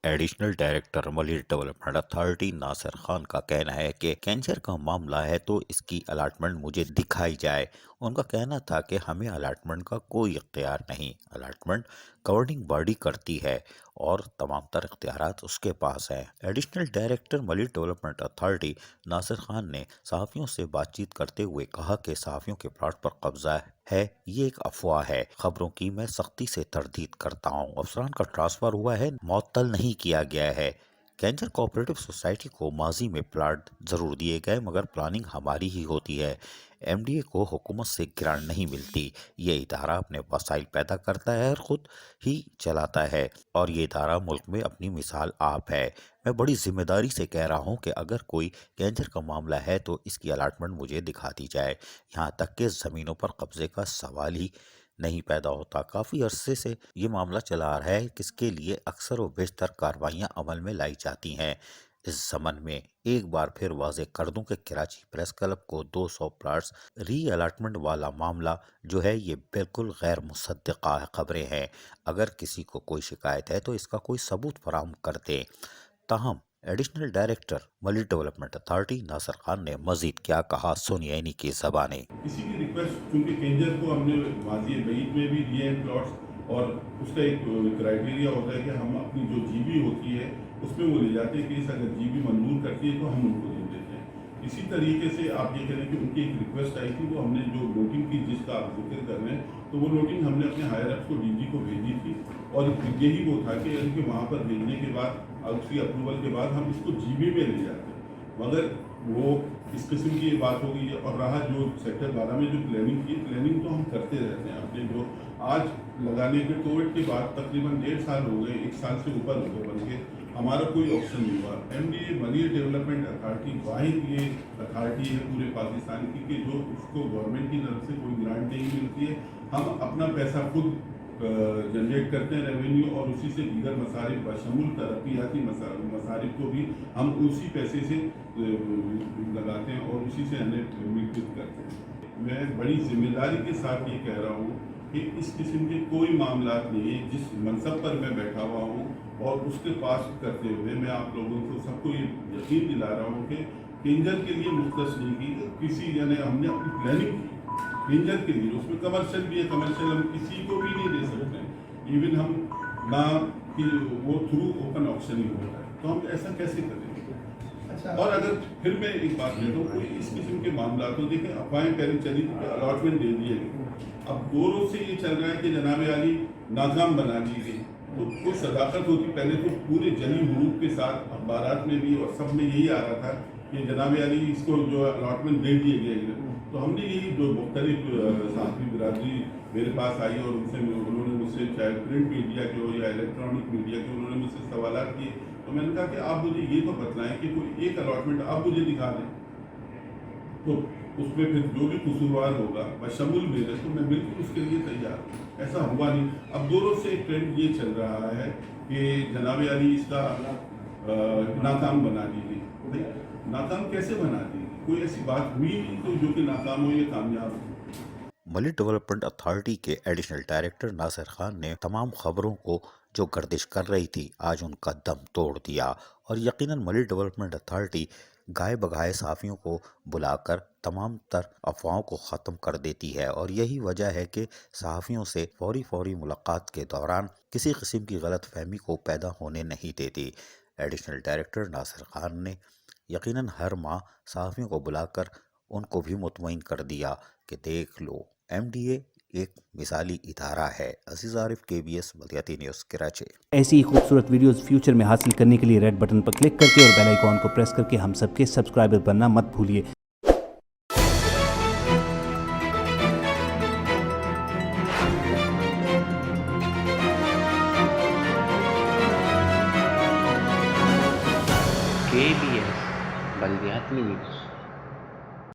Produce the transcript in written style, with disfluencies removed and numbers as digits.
Additional director Malir development authority Nasir Khan का कहना है कि कैंसर का मामला है तो इसकी अलाटमेंट मुझे दिखाई जाए। उनका कहना था कि हमें अलाटमेंट का कोई इख्तियार नहीं, अलाटमेंट गवर्निंग बॉडी करती है और तमाम तर इख्तियारात उसके पास हैं। Additional director Malir development authority Nasir Khan ने सहाफ़ियों से बातचीत करते हुए कहा कि सहाफ़ियों के प्लाट पर कब्जा है, ये एक अफवाह है। खबरों की मैं सख्ती से तरदीद करता हूँ। अफसरान का ट्रांसफर हुआ है, मुअत्तल नहीं किया गया है। कैंसर कोऑपरेटिव सोसाइटी को माजी में प्लाट जरूर दिए गए मगर प्लानिंग हमारी ही होती है। एमडीए को हुकूमत से ग्रांट नहीं मिलती। ये इदारा अपने वसाइल पैदा करता है और खुद ही चलाता है और ये इदारा मुल्क में अपनी मिसाल आप है। मैं बड़ी जिम्मेदारी से कह रहा हूँ कि अगर कोई कैंसर का मामला है तो इसकी अलाटमेंट मुझे दिखा दी जाए। यहाँ तक कि ज़मीनों पर कब्जे का सवाल ही नहीं पैदा होता। काफ़ी अरसे से ये मामला चला आ रहा है किसके लिए अक्सर व बेशतर कार्रवाइयाँ अमल में लाई जाती हैं। इस ज़मन में एक बार फिर वाज़े कर दूं कि कराची प्रेस क्लब को 200 प्लाट्स री अलाटमेंट वाला मामला जो है ये बिल्कुल गैर मुसद्दिक़ा खबरें हैं। अगर किसी को कोई शिकायत है तो इसका कोई सबूत फराहम कर दें। ताहम additional director Malir development authority Nasir Khan ने मजीद क्या कहा, सुनिए इन्हीं की ज़बानें। किसी की रिक्वेस्ट, क्योंकि केंजर को हमने माजी बईद में भी दिए हैं प्लॉट्स और उसका एक क्राइटेरिया होता है कि हम अपनी जो जीबी होती है उसमें वो ले जाते हैं कि अगर जीबी मंजूर करती है तो हम उनको दे देते हैं। इसी तरीके से आप ये करें कि उनकी एक रिक्वेस्ट आई थी, वो हमने जो नोटिंग की जिसका आप जिक्र कर रहे हैं, तो वो नोटिंग हमने अपने हायर अप्स को डीजी को भेजी थी और यही वो था कि वहाँ पर भेजने के बाद उसकी अप्रूवल के बाद हम इसको जीबी में ले जाते हैं। मगर वो इस किस्म की बात होगी। और रहा जो सेक्टर 12 में जो प्लानिंग की, प्लानिंग तो हम करते रहते हैं। अपने जो आज लगाने के कोविड के बाद तकरीबन 1.5 साल हो गए, 1 साल से ऊपर हो गए, बल्कि हमारा कोई ऑप्शन नहीं हुआ। एमडीए मलिर डेवलपमेंट अथॉरिटी वाहिद ये अथॉरिटी है पूरे पाकिस्तान की कि जो उसको गवर्नमेंट की तरफ से कोई ग्रांट नहीं मिलती है। हम अपना पैसा खुद जनरेट करते हैं रेवेन्यू, और उसी से दीगर मसारिफ बशमूल तरक्याती मसारिफ को भी हम उसी पैसे से लगाते हैं और उसी से हमें विकसित करते हैं। मैं बड़ी जिम्मेदारी के साथ ये कह रहा हूँ कि इस किस्म के कोई मामला नहीं है। जिस मनसब पर मैं बैठा हुआ हूँ और उसके पास करते हुए मैं आप लोगों को सबको ये यकीन दिला रहा हूँ कि केंजर के लिए मुख्तस नहीं की किसी, यानी हमने अपनी प्लानिंग की केंजर के लिए, उसमें कमर्शियल भी है। कमर्शियल हम किसी को भी नहीं दे सकते, इवन हम ना कि वो थ्रू ओपन ऑप्शन ही होता है, तो हम ऐसा कैसे करेंगे। अच्छा, और अगर फिर मैं एक बात कह दूँ, कोई इस किस्म के मामला तो देखें, अफवाहें पहले चली थी कि अलॉटमेंट दे दिए गए। अब 2 रोज से ये चल रहा है कि जनाब आली नाकाम बना दी गई। तो कोई सदाकत होती, पहले तो पूरे जली हरूफ के साथ अखबार में भी और सब में यही आ रहा था कि जनाब अली इसको जो अलॉटमेंट दे दिए गए। तो हमने यही जो मुख्तलिफ साथी बिरादरी मेरे पास आई और उन्होंने मुझसे चाहे प्रिंट मीडिया के हो या इलेक्ट्रॉनिक मीडिया के, उन्होंने मुझसे सवाल किए। तो मैंने कहा कि आप मुझे ये तो बतलाएं कि कोई एक अलॉटमेंट आप मुझे दिखा दें, तो उसमें फिर जो भी कसूरवार होगा बशमूल मेरे, तो मैं बिल्कुल उसके लिए तैयार हूँ। ऐसा हुआ नहीं। अब 2 रोज से एक ट्रेंड ये चल रहा है कि जनाब अली इसका नाकाम बना दी गई। नाकाम कैसे बना दी? कोई ऐसी बात हुई नहीं तो जो कि नाकाम हो या कामयाब हो। मलिर डेवलपमेंट अथॉरिटी के एडिशनल डायरेक्टर नासिर खान ने तमाम खबरों को जो गर्दिश कर रही थी आज उनका दम तोड़ दिया और यकीनन मलिर डेवलपमेंट अथॉरिटी गाय बगाए सहाफ़ियों को बुलाकर तमाम तर अफवाहों को ख़त्म कर देती है और यही वजह है कि सहाफ़ियों से फौरी मुलाकात के दौरान किसी किस्म की गलत फहमी को पैदा होने नहीं देती। एडिशनल डायरेक्टर नासिर खान ने यकीनन हर माह सहाफ़ियों को बुलाकर उनको भी मुतमईन कर दिया कि देख लो एमडीए एक मिसाली इदारा है। अजीज आरिफ, KBS बल्दियाती न्यूज़, कराची। ऐसी ही खूबसूरत वीडियोस फ्यूचर में हासिल करने के लिए रेड बटन पर क्लिक करके और बेल आइकॉन को प्रेस करके हम सबके सब्सक्राइबर बनना मत भूलिए। KBS बल्दियाती न्यूज़।